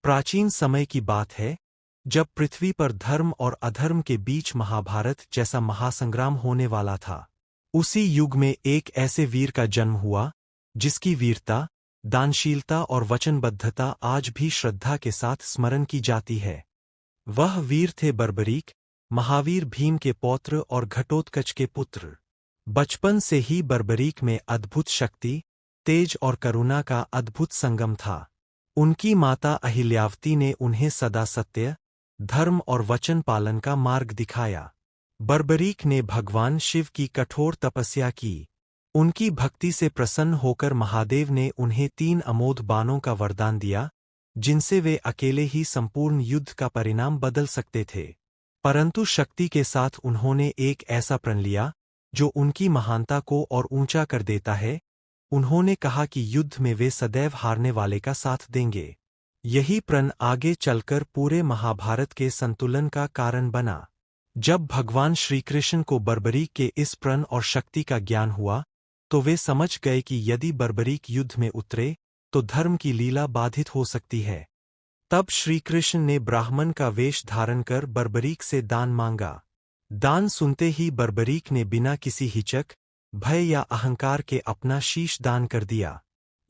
प्राचीन समय की बात है, जब पृथ्वी पर धर्म और अधर्म के बीच महाभारत जैसा महासंग्राम होने वाला था। उसी युग में एक ऐसे वीर का जन्म हुआ, जिसकी वीरता, दानशीलता और वचनबद्धता आज भी श्रद्धा के साथ स्मरण की जाती है। वह वीर थे बर्बरीक, महावीर भीम के पौत्र और घटोत्कच के पुत्र। बचपन से ही बर्बरीक में अद्भुत शक्ति, तेज और करुणा का अद्भुत संगम था। उनकी माता अहिल्यावती ने उन्हें सदा सत्य, धर्म और वचन पालन का मार्ग दिखाया। बर्बरीक ने भगवान शिव की कठोर तपस्या की। उनकी भक्ति से प्रसन्न होकर महादेव ने उन्हें 3 अमोघ बाणों का वरदान दिया, जिनसे वे अकेले ही संपूर्ण युद्ध का परिणाम बदल सकते थे। परंतु शक्ति के साथ उन्होंने एक ऐसा प्रण लिया, जो उनकी महानता को और ऊंचा कर देता है। उन्होंने कहा कि युद्ध में वे सदैव हारने वाले का साथ देंगे। यही प्रण आगे चलकर पूरे महाभारत के संतुलन का कारण बना। जब भगवान श्रीकृष्ण को बर्बरीक के इस प्रण और शक्ति का ज्ञान हुआ, तो वे समझ गए कि यदि बर्बरीक युद्ध में उतरे, तो धर्म की लीला बाधित हो सकती है। तब श्रीकृष्ण ने ब्राह्मण का वेश धारण कर बर्बरीक से दान मांगा। दान सुनते ही बर्बरीक ने बिना किसी हिचक, भय या अहंकार के अपना शीश दान कर दिया।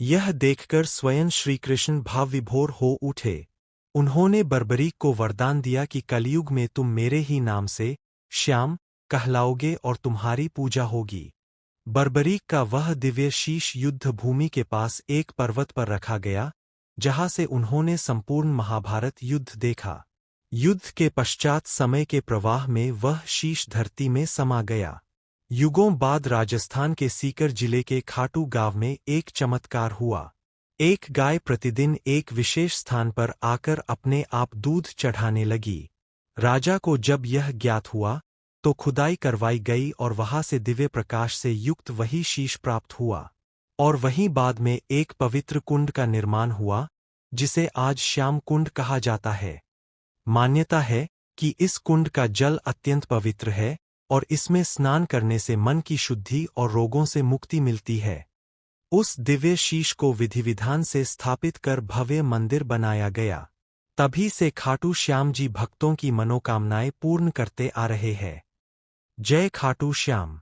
यह देखकर स्वयं श्रीकृष्ण भावविभोर हो उठे। उन्होंने बर्बरीक को वरदान दिया कि कलयुग में तुम मेरे ही नाम से श्याम कहलाओगे और तुम्हारी पूजा होगी। बर्बरीक का वह दिव्य शीश युद्ध भूमि के पास एक पर्वत पर रखा गया, जहां से उन्होंने संपूर्ण महाभारत युद्ध देखा। युद्ध के पश्चात समय के प्रवाह में वह शीश धरती में समा गया। युगों बाद राजस्थान के सीकर जिले के खाटू गांव में एक चमत्कार हुआ। एक गाय प्रतिदिन एक विशेष स्थान पर आकर अपने आप दूध चढ़ाने लगी। राजा को जब यह ज्ञात हुआ, तो खुदाई करवाई गई और वहां से दिव्य प्रकाश से युक्त वही शीश प्राप्त हुआ। और वहीं बाद में एक पवित्र कुंड का निर्माण हुआ, जिसे आज श्याम कुंड कहा जाता है। मान्यता है कि इस कुंड का जल अत्यंत पवित्र है और इसमें स्नान करने से मन की शुद्धि और रोगों से मुक्ति मिलती है। उस दिव्य शीश को विधि विधान से स्थापित कर भव्य मंदिर बनाया गया। तभी से खाटू श्याम जी भक्तों की मनोकामनाएं पूर्ण करते आ रहे हैं। जय खाटू श्याम।